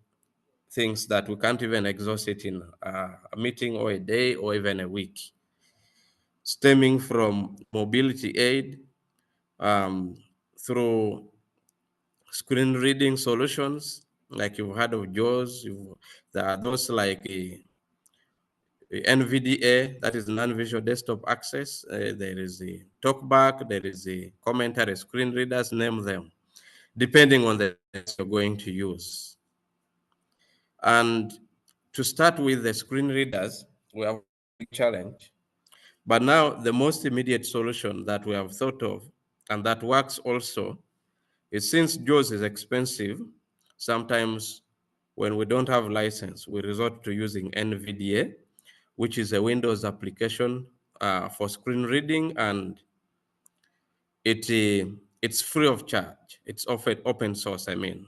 things that we can't even exhaust it in a meeting or a day or even a week. Stemming from mobility aid through screen reading solutions, like you've heard of JAWS. There are those like NVDA, that is non-visual desktop access. There is the TalkBack, there is the commentary screen readers, name them, depending on the you're going to use. And to start with the screen readers, we have a big challenge. But now the most immediate solution that we have thought of, and that works also, is since JAWS is expensive, sometimes when we don't have license, we resort to using NVDA, which is a Windows application for screen reading, and it's free of charge. It's offered open source, I mean.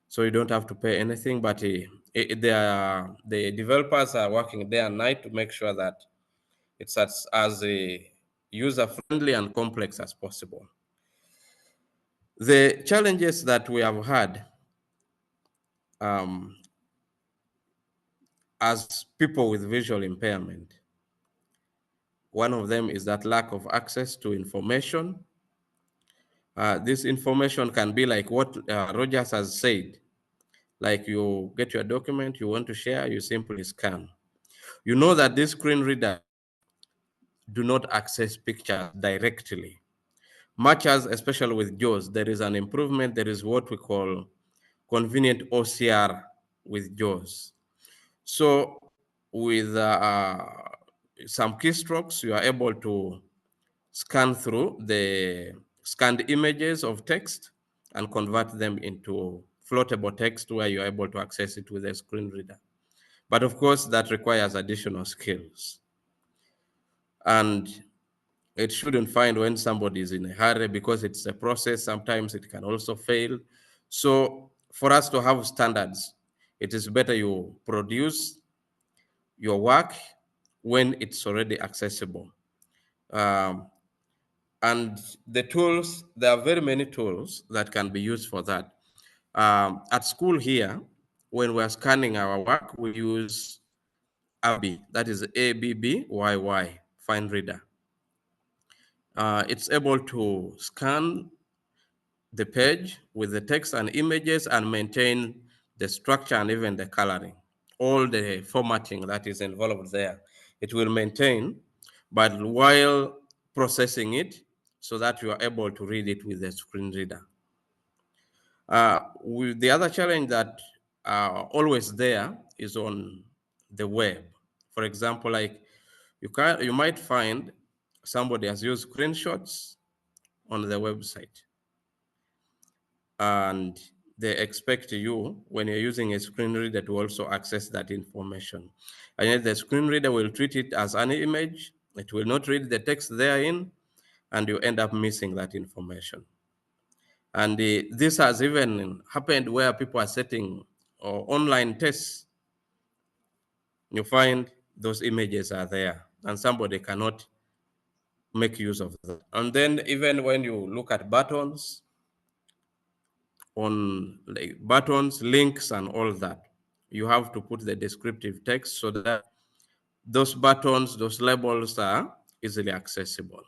So you don't have to pay anything, but the developers are working day and night to make sure that it's as user-friendly and complex as possible. The challenges that we have had as people with visual impairment, one of them is that lack of access to information. This information can be like what Rogers has said, like you get your document you want to share, you simply scan. You know that this screen reader do not access pictures directly. Much as, especially with JAWS, there is an improvement. There is what we call convenient OCR with JAWS. So with some keystrokes, you are able to scan through the scanned images of text and convert them into floatable text where you're able to access it with a screen reader. But of course, that requires additional skills. And it shouldn't find when somebody is in a hurry because it's a process. Sometimes it can also fail. So for us to have standards, it is better you produce your work when it's already accessible. And the tools, there are very many tools that can be used for that. At school here, when we're scanning our work, we use ABBY, that is ABBYY, Fine Reader. It's able to scan the page with the text and images and maintain the structure and even the coloring, all the formatting that is involved there. It will maintain, but while processing it so that you are able to read it with the screen reader. With the other challenge that always there is on the web. For example, like you might find somebody has used screenshots on the website, and they expect you, when you're using a screen reader, to also access that information. And yet the screen reader will treat it as an image. It will not read the text therein, and you end up missing that information. And this has even happened where people are setting online tests. You find those images are there, and somebody cannot make use of that. And then even when you look at buttons, buttons, links, and all that, you have to put the descriptive text so that those buttons, those labels are easily accessible.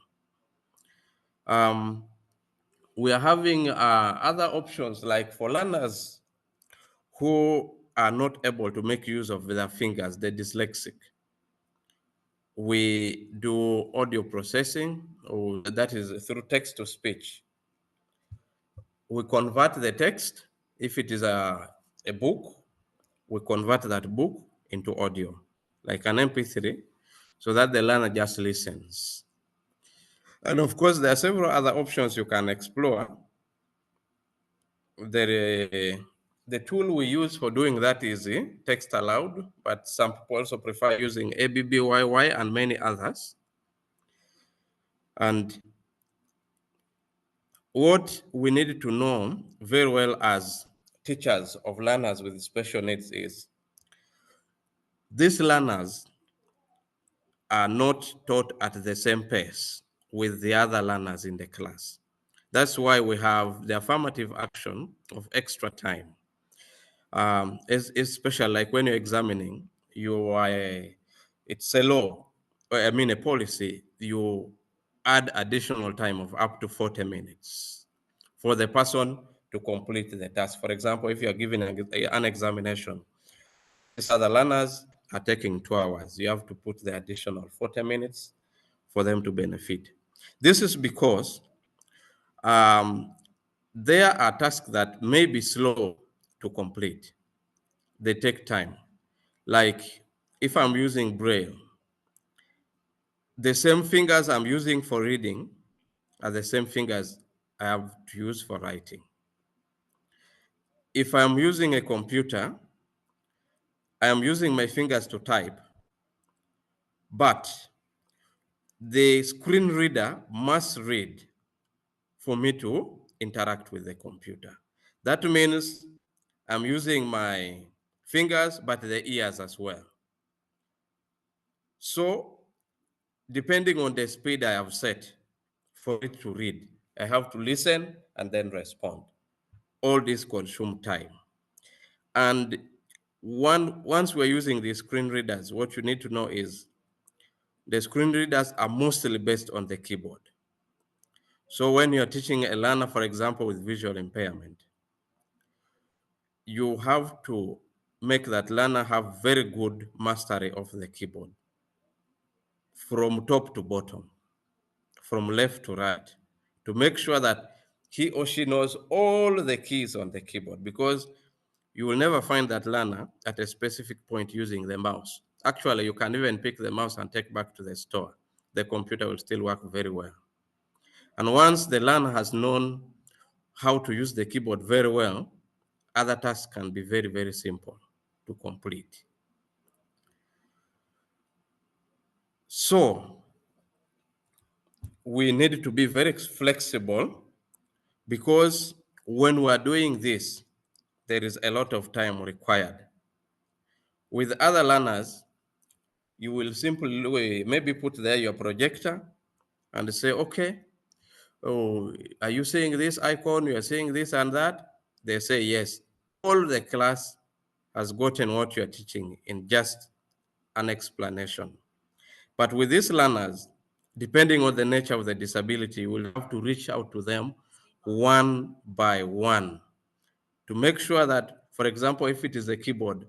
We are having other options, like for learners who are not able to make use of their fingers, the dyslexic. We do audio processing, or that is through text to speech. We convert the text. If it is a book, we convert that book into audio, like an MP3, so that the learner just listens. And of course, there are several other options you can explore. The tool we use for doing that is text aloud, but some people also prefer using ABBYY and many others. And what we need to know very well as teachers of learners with special needs is these learners are not taught at the same pace with the other learners in the class. That's why we have the affirmative action of extra time. Especially like when you're examining, it's a law, or I mean a policy, you add additional time of up to 40 minutes for the person to complete the task. For example, if you are given an examination, these other learners are taking 2 hours. You have to put the additional 40 minutes for them to benefit. This is because there are tasks that may be slow to complete. They take time. Like if I'm using braille, the same fingers I'm using for reading are the same fingers I have to use for writing. If I'm using a computer, I am using my fingers to type, but the screen reader must read for me to interact with the computer. That means I'm using my fingers, but the ears as well. So depending on the speed I have set for it to read, I have to listen and then respond. All this consume time. And once we're using the screen readers, what you need to know is the screen readers are mostly based on the keyboard. So when you're teaching a learner, for example, with visual impairment, you have to make that learner have very good mastery of the keyboard from top to bottom, from left to right, to make sure that he or she knows all the keys on the keyboard, because you will never find that learner at a specific point using the mouse. Actually, you can even pick the mouse and take back to the store. The computer will still work very well. And once the learner has known how to use the keyboard very well, other tasks can be very, very simple to complete. So we need to be very flexible, because when we're doing this, there is a lot of time required. With other learners, you will simply maybe put there your projector and say, okay, oh, are you seeing this icon? You are seeing this and that? They say yes. All the class has gotten what you are teaching in just an explanation. But with these learners, depending on the nature of the disability, you will have to reach out to them one by one to make sure that, for example, if it is a keyboard,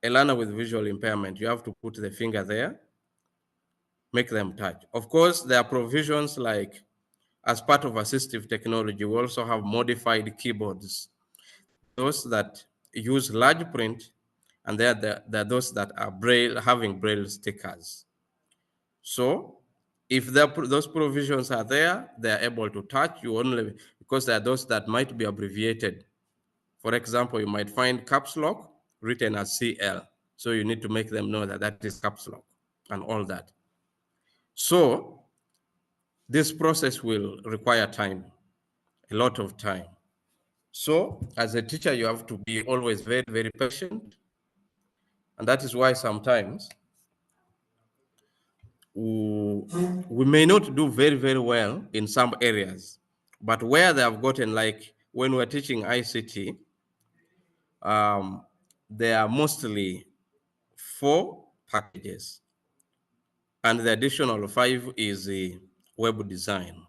a learner with visual impairment, you have to put the finger there, make them touch. Of course, there are provisions like, as part of assistive technology, we also have modified keyboards, those that use large print, and there are those that are braille, having braille stickers. So if those provisions are there, they are able to touch you only, because there are those that might be abbreviated. For example, you might find caps lock written as CL. So you need to make them know that that is caps lock and all that. So this process will require time, a lot of time. So as a teacher, you have to be always very, very patient. And that is why sometimes we may not do very, very well in some areas, but where they have gotten, like when we're teaching ICT, there are mostly 4 packages, and the additional 5 is the web design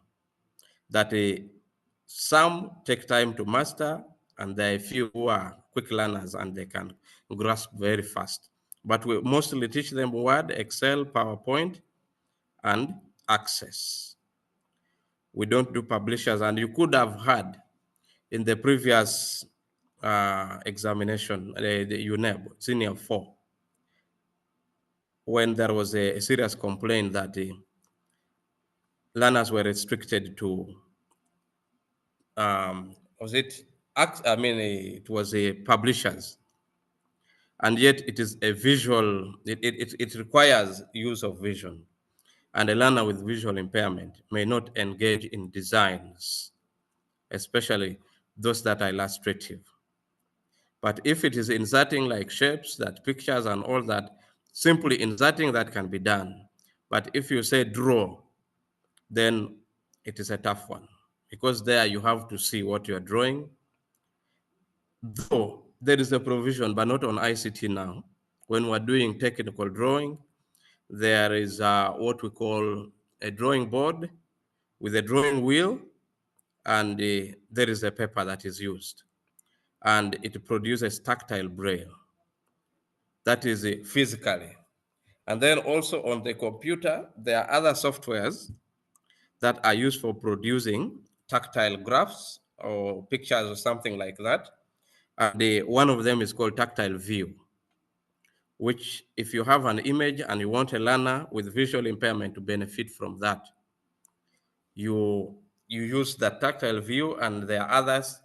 that some take time to master, and there are a few who are quick learners and they can grasp very fast. But we mostly teach them Word, Excel, PowerPoint, and Access. We don't do publishers, and you could have heard in the previous examination, the UNEB, Senior 4, when there was a serious complaint that the learners were restricted to, it was a publishers, and yet it is a visual, it requires use of vision, and a learner with visual impairment may not engage in designs, especially those that are illustrative. But if it is inserting like shapes, that pictures and all that, simply inserting that can be done. But if you say draw, then it is a tough one, because there you have to see what you're drawing. Though there is a provision, but not on ICT now. When we're doing technical drawing, there is what we call a drawing board with a drawing wheel and there is a paper that is used, and it produces tactile braille. That is physically. And then also on the computer, there are other softwares that are used for producing tactile graphs or pictures or something like that. And one of them is called tactile view, which if you have an image and you want a learner with visual impairment to benefit from that, you use the tactile view, and there are others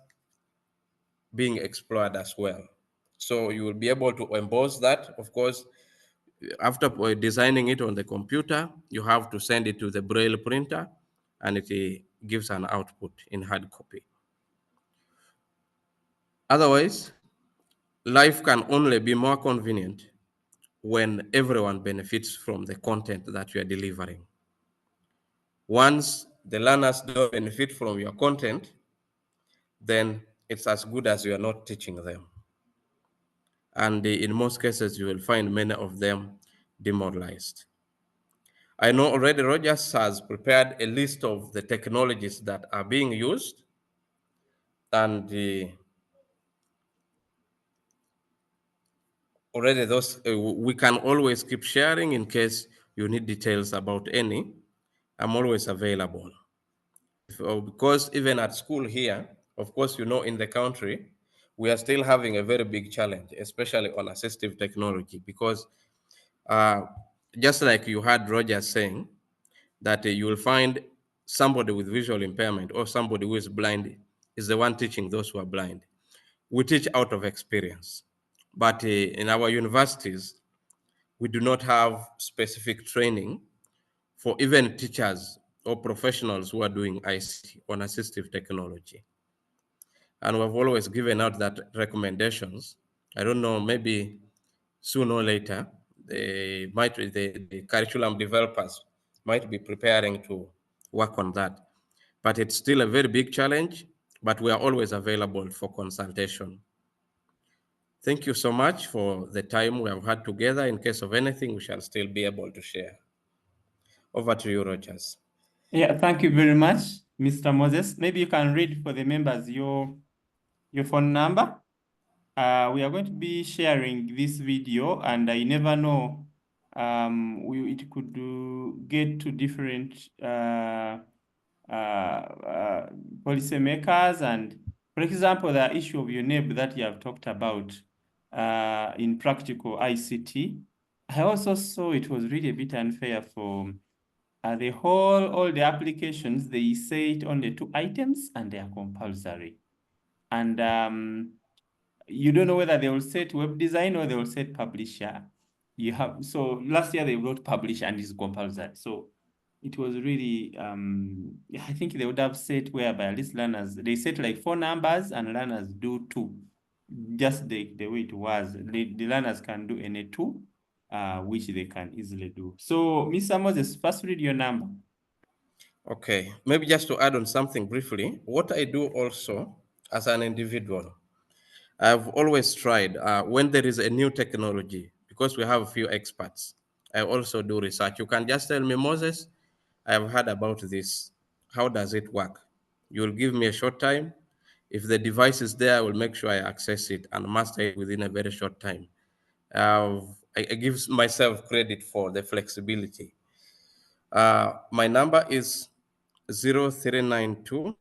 being explored as well. So you will be able to emboss that. Of course, after designing it on the computer, you have to send it to the braille printer, and it gives an output in hard copy. Otherwise, life can only be more convenient when everyone benefits from the content that you are delivering. Once the learners don't benefit from your content, then it's as good as you are not teaching them. And in most cases, you will find many of them demoralized. I know already Rogers has prepared a list of the technologies that are being used, and already those we can always keep sharing in case you need details about any. I'm always available. Because even at school here, of course, you know, in the country, we are still having a very big challenge, especially on assistive technology, because just like you had Roger saying, that you will find somebody with visual impairment or somebody who is blind is the one teaching those who are blind. We teach out of experience, but in our universities, we do not have specific training for even teachers or professionals who are doing ICT on assistive technology. And we've always given out that recommendations. I don't know, maybe sooner or later, the curriculum developers might be preparing to work on that. But it's still a very big challenge, but we are always available for consultation. Thank you so much for the time we have had together. In case of anything, we shall still be able to share. Over to you, Rogers. Yeah, thank you very much, Mr. Moses. Maybe you can read for the members your phone number. We are going to be sharing this video, and I never know, it could get to different policymakers. And for example, the issue of your neighbor that you have talked about in practical ICT, I also saw it was really a bit unfair for all the applications. They say it only 2 items and they are compulsory. And you don't know whether they will set web design or they will set publisher. So last year they wrote publisher and it's compulsory. So it was really, I think they would have set whereby at least learners, they set like 4 numbers and learners do 2. Just the way it was. The learners can do any 2, which they can easily do. So Mr. Moses, first read your number. Okay, maybe just to add on something briefly, what I do also as an individual, I've always tried when there is a new technology, because we have a few experts, I also do research. You can just tell me, Moses, I've heard about this. How does it work? You'll give me a short time. If the device is there, I will make sure I access it and master it within a very short time. I give myself credit for the flexibility. My number is 0392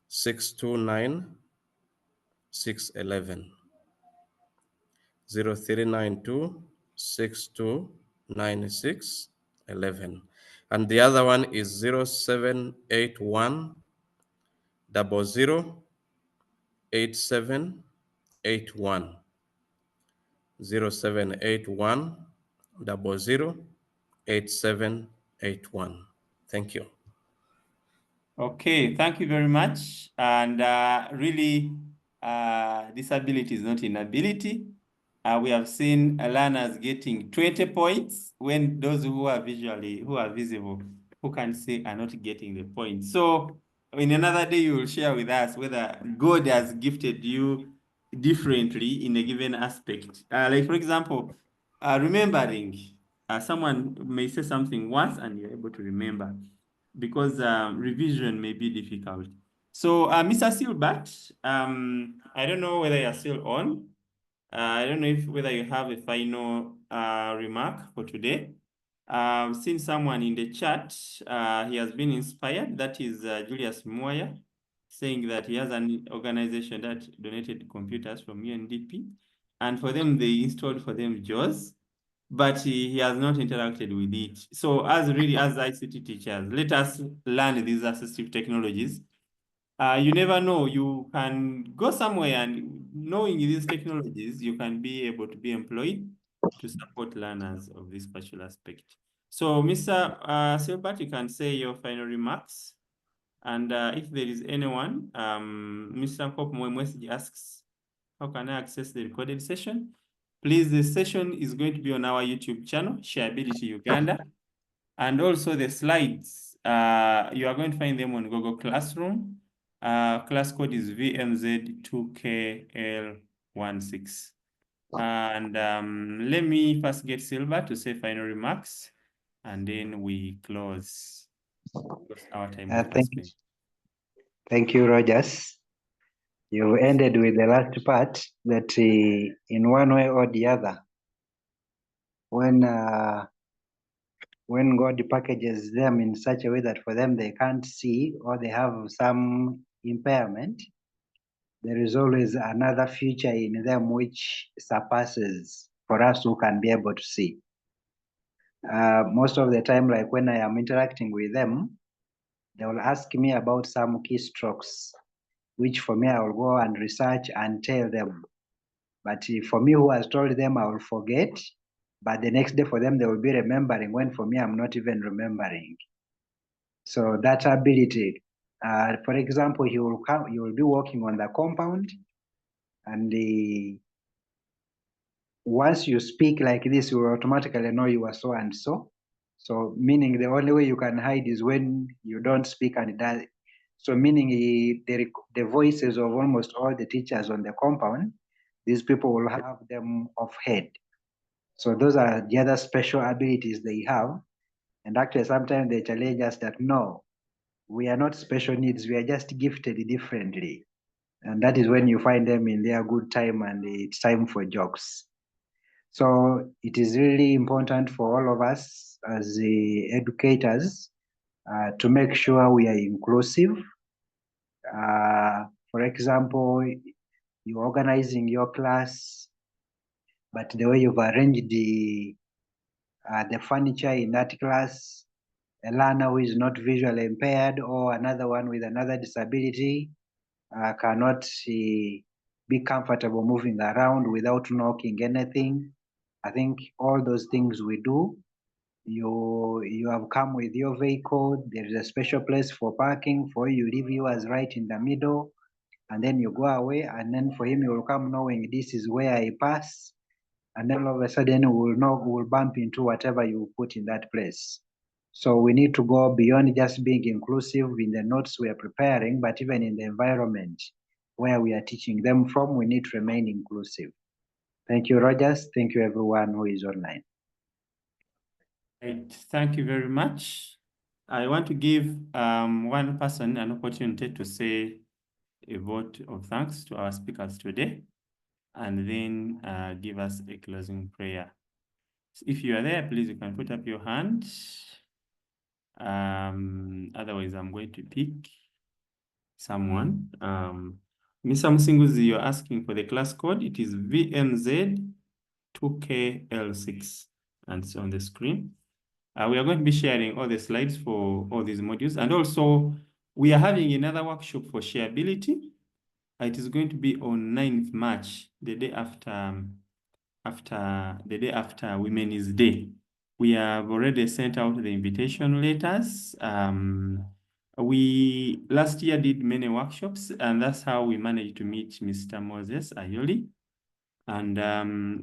629 611. 0392 6296 611. And the other one is 0781 00 8781. 0781 00 8781. Thank you. Okay, thank you very much. And really, disability is not inability. We have seen learners getting 20 points when those who are visible, who can see, are not getting the points. So in another day, you will share with us whether God has gifted you differently in a given aspect. Like for example, remembering, someone may say something once and you're able to remember. because revision may be difficult. So, Mr. Silbert, I don't know whether you're still on. I don't know whether you have a final remark for today. Seen someone in the chat, he has been inspired. That is Julius Moya, saying that he has an organization that donated computers from UNDP, and for them, they installed for them JAWS, but he has not interacted with it. So as ICT teachers, let us learn these assistive technologies. You never know, you can go somewhere and knowing these technologies, you can be able to be employed to support learners of this particular aspect. So Mr. Silbert, you can say your final remarks. And if there is anyone, Mr. Nkop Mwemwesi asks, how can I access the recorded session? Please, the session is going to be on our YouTube channel, Sharebility Uganda. And also the slides, you are going to find them on Google Classroom. Class code is VMZ2KL16. And let me first get Silbert to say final remarks, and then we close our time. Thank you, Rogers. You ended with the last part that in one way or the other, when God packages them in such a way that for them they can't see or they have some impairment, there is always another future in them which surpasses for us who can be able to see. Most of the time, like when I am interacting with them, they will ask me about some keystrokes, which for me, I will go and research and tell them. But for me, who has told them, I will forget. But the next day for them, they will be remembering, when for me, I'm not even remembering. So that ability, for example, he will be walking on the compound, and once you speak like this, you will automatically know you are so and so. So meaning the only way you can hide is when you don't speak and does. So meaning the voices of almost all the teachers on the compound, these people will have them off head. So those are the other special abilities they have. And actually sometimes they challenge us that no, we are not special needs, we are just gifted differently. And that is when you find them in their good time and it's time for jokes. So it is really important for all of us as the educators to make sure we are inclusive. For example, you're organizing your class, but the way you've arranged the furniture in that class, a learner who is not visually impaired or another one with another disability cannot be comfortable moving around without knocking anything. I think all those things we do, you have come with your vehicle, there is a special place for parking, for you leave yours right in the middle, and then you go away, and then for him, you will come knowing this is where I pass, and then all of a sudden we'll bump into whatever you put in that place. So we need to go beyond just being inclusive in the notes we are preparing, but even in the environment where we are teaching them from, we need to remain inclusive. Thank you, Rogers. Thank you, everyone who is online. Right. Thank you very much. I want to give one person an opportunity to say a vote of thanks to our speakers today, and then give us a closing prayer. So if you are there, please, you can put up your hand. Otherwise, I'm going to pick someone. Mr. Musinguzi, you're asking for the class code. It is VMZ2KL6, and it's on the screen. We are going to be sharing all the slides for all these modules. And also, we are having another workshop for Sharebility. It is going to be on 9th March, the day after Women's Day. We have already sent out the invitation letters. We last year did many workshops, and that's how we managed to meet Mr. Moses Ayoli. And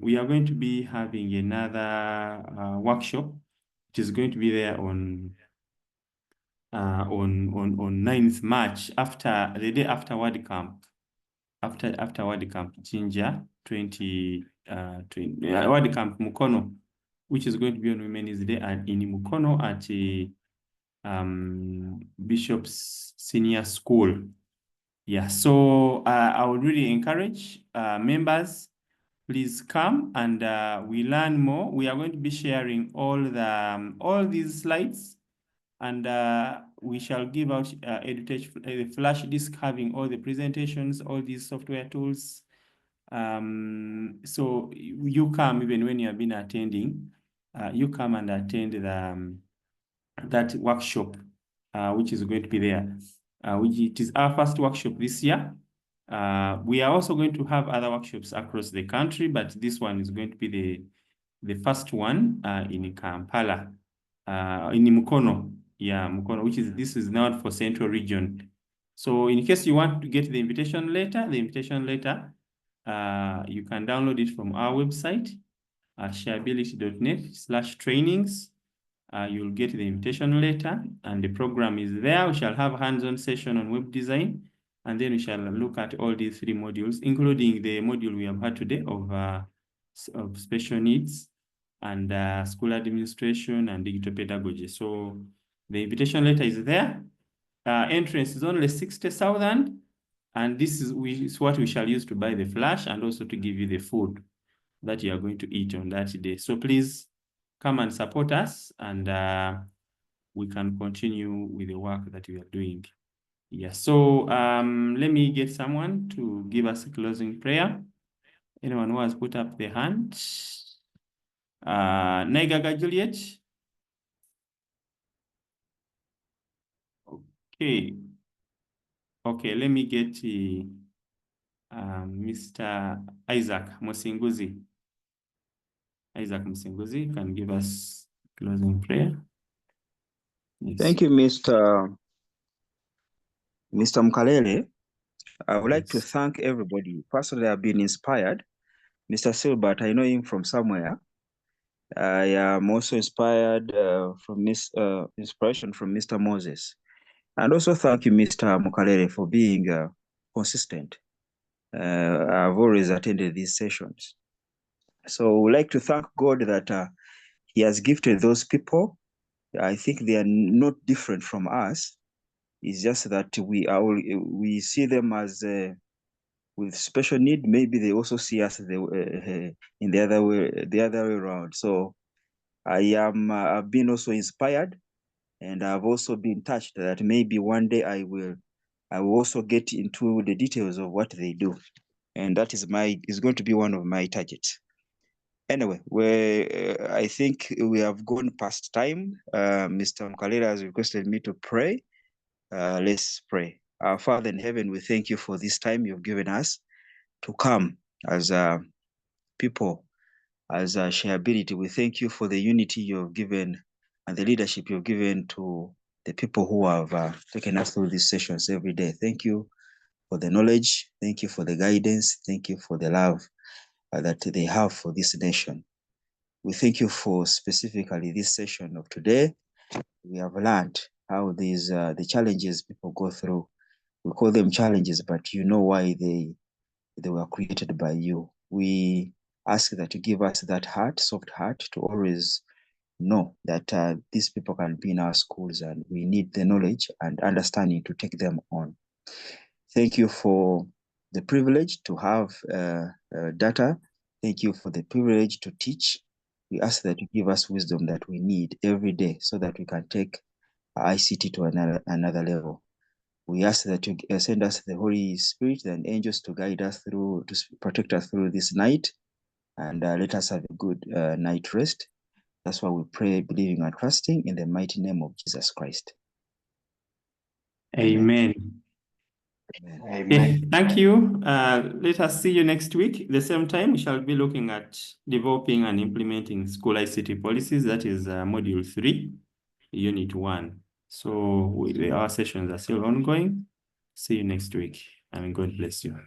we are going to be having another workshop. It is going to be there on 9th March, after the day after Word Camp, after Word Camp Jinja 2020 Word Camp Mukono, which is going to be on Women's Day and in Mukono at Bishop's Senior School. Yeah, so I would really encourage members, please come and we learn more. We are going to be sharing all these slides, and we shall give out EduTech a flash disk having all the presentations, all these software tools. So you come even when you have been attending, you come and attend that workshop, which is going to be there, which it is our first workshop this year. We are also going to have other workshops across the country, but this one is going to be the first one in Kampala, in Mukono. Yeah, Mukono, this is now for Central Region. So in case you want to get the invitation letter, you can download it from our website, sharebility.net/trainings. You'll get the invitation letter and the program is there. We shall have hands-on session on web design, and then we shall look at all these 3 modules, including the module we have had today of special needs and school administration and digital pedagogy. So the invitation letter is there. Entrance is only 60,000, and this is what we shall use to buy the flash and also to give you the food that you are going to eat on that day. So please come and support us, and we can continue with the work that we are doing. Yeah, so let me get someone to give us a closing prayer. Anyone who has put up their hand? Naigaga Juliet. Okay. Okay, let me get Mr. Isaac Musinguzi. Isaac Musinguzi can give us closing prayer. Yes. Thank you, Mr. Mkalele. I would like to thank everybody. Personally, I've been inspired. Mr. Silbert, I know him from somewhere. I am also inspired from inspiration from Mr. Moses. And also thank you, Mr. Mkalele, for being consistent. I've always attended these sessions. So I would like to thank God that he has gifted those people. I think they are not different from us. It's just that we see them as with special need. Maybe they also see us in the other way around. So I've been also inspired, and I've also been touched that maybe one day I will also get into the details of what they do, and that is going to be one of my targets. Anyway, I think we have gone past time. Mr. Mkalele has requested me to pray. Let's pray. Our Father in heaven, we thank you for this time you've given us to come as people, as Sharebility. We thank you for the unity you've given and the leadership you've given to the people who have taken us through these sessions every day. Thank you for the knowledge. Thank you for the guidance. Thank you for the love that they have for this nation. We thank you for specifically this session of today. We have learned how the challenges people go through. We call them challenges, but you know why they were created by you. We ask that you give us that heart, soft heart, to always know that these people can be in our schools, and we need the knowledge and understanding to take them on. Thank you for the privilege to have data. Thank you for the privilege to teach. We ask that you give us wisdom that we need every day so that we can take ICT to another level. We ask that you send us the Holy Spirit and angels to guide us through, to protect us through this night, and let us have a good night rest. That's why we pray, believing and trusting in the mighty name of Jesus Christ. Amen. Amen. Thank you. Let us see you next week. At the same time, we shall be looking at developing and implementing school ICT policies. That is module 3, unit 1. So our sessions are still ongoing. See you next week, and God bless you.